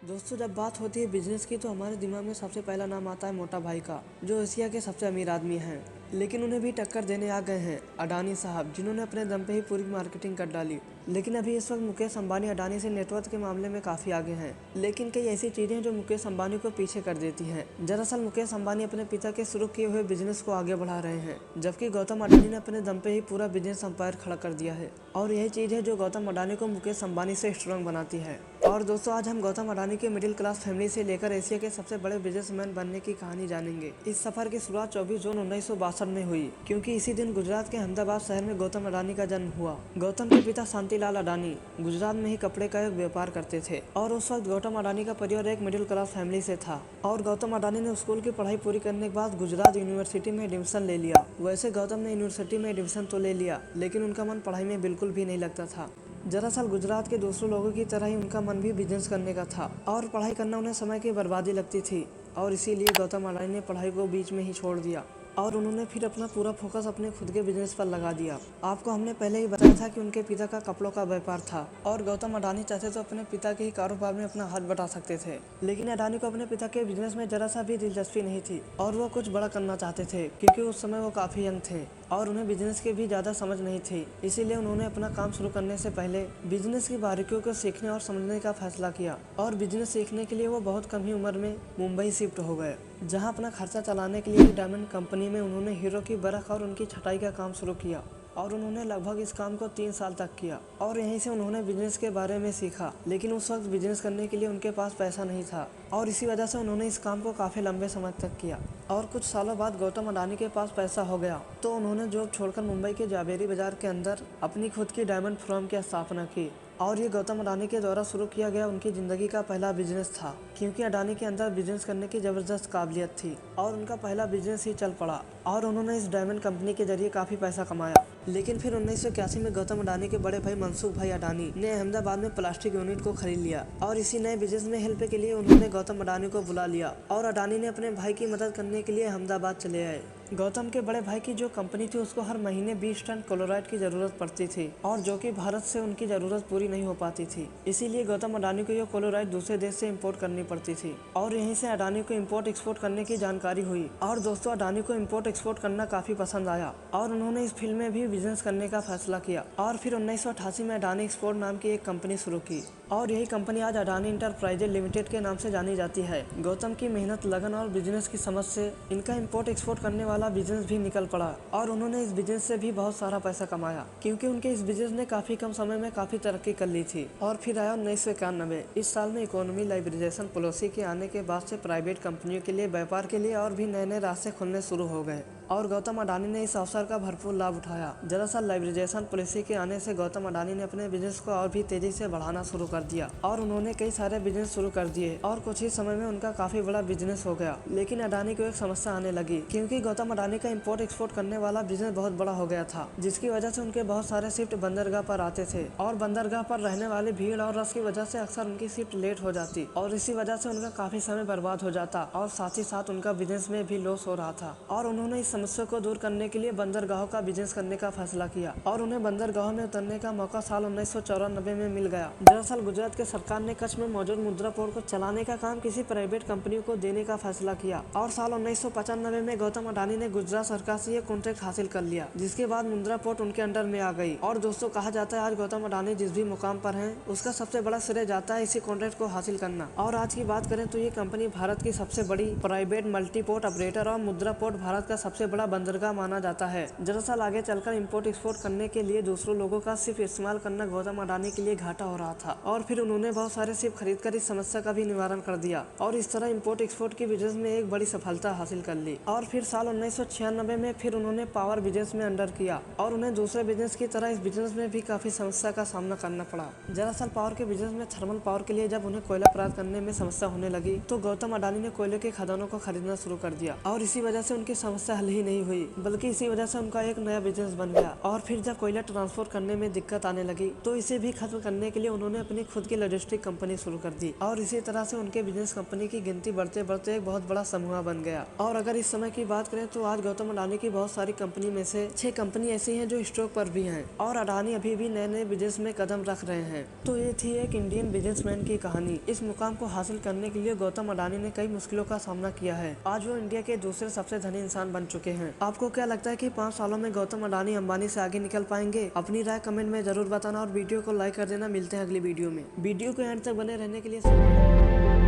दोस्तों, जब बात होती है बिजनेस की तो हमारे दिमाग में सबसे पहला नाम आता है मोटा भाई का, जो एशिया के सबसे अमीर आदमी हैं। लेकिन उन्हें भी टक्कर देने आ गए हैं अडानी साहब, जिन्होंने अपने दम पे ही पूरी मार्केटिंग कर डाली। लेकिन अभी इस वक्त मुकेश अंबानी अडानी से नेटवर्थ के मामले में काफ़ी आगे हैं। लेकिन कई ऐसी चीज़ें हैं जो मुकेश अंबानी को पीछे कर देती हैं। दरअसल मुकेश अंबानी अपने पिता के शुरू किए हुए बिजनेस को आगे बढ़ा रहे हैं, जबकि गौतम अडानी ने अपने दम पे ही पूरा बिजनेस अंपायर खड़ा कर दिया है। और यही चीज़ है जो गौतम अडानी को मुकेश अंबानी से स्ट्रांग बनाती है। और दोस्तों, आज हम गौतम अडानी के मिडिल क्लास फैमिली से लेकर एशिया के सबसे बड़े बिजनेसमैन बनने की कहानी जानेंगे। इस सफर की शुरुआत 24 जून 1962 में हुई, क्योंकि इसी दिन गुजरात के अहमदाबाद शहर में गौतम अडानी का जन्म हुआ। गौतम के पिता शांतिलाल अडानी गुजरात में ही कपड़े का एक व्यापार करते थे, और उस वक्त गौतम अडानी का परिवार एक मिडिल क्लास फैमिली से था। और गौतम अडानी ने स्कूल की पढ़ाई पूरी करने के बाद गुजरात यूनिवर्सिटी में एडमिशन ले लिया। वैसे गौतम ने यूनिवर्सिटी में एडमिशन तो ले लिया, लेकिन उनका मन पढ़ाई में बिल्कुल भी नहीं लगता था। दरअसल गुजरात के दूसरों लोगों की तरह ही उनका मन भी बिजनेस करने का था, और पढ़ाई करना उन्हें समय की बर्बादी लगती थी। और इसीलिए गौतम अडानी ने पढ़ाई को बीच में ही छोड़ दिया, और उन्होंने फिर अपना पूरा फोकस अपने खुद के बिजनेस पर लगा दिया। आपको हमने पहले ही बताया था कि उनके पिता का कपड़ों का व्यापार था, और गौतम अडानी चाहते तो अपने पिता के ही कारोबार में अपना हाथ बटा सकते थे। लेकिन अडानी को अपने पिता के बिजनेस में जरा सा भी दिलचस्पी नहीं थी, और वो कुछ बड़ा करना चाहते थे, क्योंकि उस समय वो काफ़ी यंग थे और उन्हें बिजनेस की भी ज़्यादा समझ नहीं थी। इसीलिए उन्होंने अपना काम शुरू करने से पहले बिजनेस की बारीकियों को सीखने और समझने का फैसला किया। और बिजनेस सीखने के लिए वो बहुत कम ही उम्र में मुंबई शिफ्ट हो गए, जहां अपना खर्चा चलाने के लिए डायमंड कंपनी में उन्होंने हीरो की बरख और उनकी छटाई का काम शुरू किया। और उन्होंने लगभग इस काम को 3 साल तक किया, और यहीं से उन्होंने बिजनेस के बारे में सीखा। लेकिन उस वक्त बिजनेस करने के लिए उनके पास पैसा नहीं था, और इसी वजह से उन्होंने इस काम को काफ़ी लंबे समय तक किया। और कुछ सालों बाद गौतम अडानी के पास पैसा हो गया, तो उन्होंने जॉब छोड़कर मुंबई के जावेरी बाजार के अंदर अपनी खुद की डायमंड फर्म की स्थापना की। और ये गौतम अडानी के द्वारा शुरू किया गया उनकी ज़िंदगी का पहला बिजनेस था, क्योंकि अडानी के अंदर बिजनेस करने की ज़बरदस्त काबिलियत थी, और उनका पहला बिजनेस ही चल पड़ा, और उन्होंने इस डायमंड कंपनी के जरिए काफ़ी पैसा कमाया। लेकिन फिर 1981 में गौतम अडानी के बड़े भाई मनसुख भाई अडानी ने अहमदाबाद में प्लास्टिक यूनिट को खरीद लिया, और इसी नए बिजनेस में हेल्प के लिए उन्होंने गौतम अडानी को बुला लिया, और अडानी ने अपने भाई की मदद करने के लिए अहमदाबाद चले आए। गौतम के बड़े भाई की जो कंपनी थी उसको हर महीने 20 टन क्लोराइड की ज़रूरत पड़ती थी, और जो कि भारत से उनकी ज़रूरत पूरी नहीं हो पाती थी। इसीलिए गौतम अडानी को ये क्लोराइड दूसरे देश से इंपोर्ट करनी पड़ती थी, और यहीं से अडानी को इंपोर्ट एक्सपोर्ट करने की जानकारी हुई। और दोस्तों, अडानी को इंपोर्ट एक्सपोर्ट करना काफ़ी पसंद आया, और उन्होंने इस फील्ड में भी बिजनेस करने का फैसला किया। और फिर 1988 में अडानी एक्सपोर्ट नाम की एक कंपनी शुरू की, और यही कंपनी आज अडानी इंटरप्राइजेज लिमिटेड के नाम से जानी जाती है। गौतम की मेहनत, लगन और बिजनेस की समझ से इनका इंपोर्ट एक्सपोर्ट करने वाला बिजनेस भी निकल पड़ा, और उन्होंने इस बिजनेस से भी बहुत सारा पैसा कमाया, क्योंकि उनके इस बिजनेस ने काफ़ी कम समय में काफ़ी तरक्की कर ली थी। और फिर आया 1991। इस साल में इकोनॉमी लाइब्रेशन पॉलिसी के आने के बाद से प्राइवेट कंपनियों के लिए, व्यापार के लिए और भी नए नए रास्ते खुलने शुरू हो गए, और गौतम अडानी ने इस अवसर का भरपूर लाभ उठाया। दरअसल लाइब्रेशन पॉलिसी के आने से गौतम अडानी ने अपने बिजनेस को और भी तेजी से बढ़ाना शुरू कर दिया, और उन्होंने कई सारे बिजनेस शुरू कर दिए, और कुछ ही समय में उनका काफ़ी बड़ा बिजनेस हो गया। लेकिन अडानी को एक समस्या आने लगी, क्योंकि गौतम अडानी का इंपोर्ट एक्सपोर्ट करने वाला बिजनेस बहुत बड़ा हो गया था, जिसकी वजह से उनके बहुत सारे शिफ्ट बंदरगाह पर आते थे, और बंदरगाह पर रहने वाली भीड़ और रश की वजह से अक्सर उनकी शिफ्ट लेट हो जाती, और इसी वजह से उनका काफ़ी समय बर्बाद हो जाता, और साथ ही साथ उनका बिजनेस में भी लॉस हो रहा था। और उन्होंने इस समस्या को दूर करने के लिए बंदरगाहों का बिजनेस करने का फैसला किया, और उन्हें बंदरगाहों में उतरने का मौका साल 1994 में मिल गया। दरअसल गुजरात के सरकार ने कच्छ में मौजूद मुद्रा पोर्ट को चलाने का काम किसी प्राइवेट कंपनी को देने का फैसला किया, और साल 1995 में गौतम अडानी ने गुजरात सरकार से ये कॉन्ट्रैक्ट हासिल कर लिया, जिसके बाद मुद्रा पोर्ट उनके अंडर में आ गई। और दोस्तों, कहा जाता है आज गौतम अडानी जिस भी मुकाम पर हैं, उसका सबसे बड़ा श्रेय जाता है इसी कॉन्ट्रैक्ट को हासिल करना। और आज की बात करें तो ये कंपनी भारत की सबसे बड़ी प्राइवेट मल्टी पोर्ट ऑपरेटर, और मुद्रा पोर्ट भारत का सबसे बड़ा बंदरगाह माना जाता है। दरअसल आगे चलकर इंपोर्ट एक्सपोर्ट करने के लिए दूसरों लोगों का सिर्फ इस्तेमाल करना गौतम अडानी के लिए घाटा हो रहा था, और फिर उन्होंने बहुत सारे सिर्फ खरीद कर इस समस्या का भी निवारण कर दिया, और इस तरह इंपोर्ट एक्सपोर्ट की बिजनेस में एक बड़ी सफलता हासिल कर ली। और फिर साल 1996 में फिर उन्होंने पावर बिजनेस में अंडर किया, और उन्हें दूसरे बिजनेस की तरह इस बिजनेस में भी काफी समस्या का सामना करना पड़ा। दरअसल पावर के बिजनेस में थर्मल पावर के लिए जब उन्हें कोयला प्राप्त करने में समस्या होने लगी, तो गौतम अडानी ने कोयले के खदानों को खरीदना शुरू कर दिया, और इसी वजह से उनकी समस्या हल ही नहीं हुई, बल्कि इसी वजह से उनका एक नया बिजनेस बन गया। और फिर जब कोयला ट्रांसपोर्ट करने में दिक्कत आने लगी तो इसे भी खत्म करने के लिए उन्होंने अपनी खुद की लॉजिस्टिक कंपनी शुरू कर दी और इसी तरह से उनके बिजनेस कंपनी की गिनती बढ़ते बढ़ते एक बहुत बड़ा समूह बन गया। और अगर इस समय की बात करें तो आज गौतम अडानी की बहुत सारी कंपनी में से 6 कंपनी ऐसी हैं जो स्टॉक पर भी हैं और अडानी अभी भी नए नए बिजनेस में कदम रख रहे हैं। तो ये थी एक इंडियन बिजनेसमैन की कहानी। इस मुकाम को हासिल करने के लिए गौतम अडानी ने कई मुश्किलों का सामना किया है। आज वो इंडिया के दूसरे सबसे धनी इंसान बन चुके हैं। आपको क्या लगता है कि 5 सालों में गौतम अडानी अंबानी से आगे निकल पाएंगे? अपनी राय कमेंट में जरूर बताना और वीडियो को लाइक कर देना। मिलते हैं अगली वीडियो में। वीडियो को एंड तक बने रहने के लिए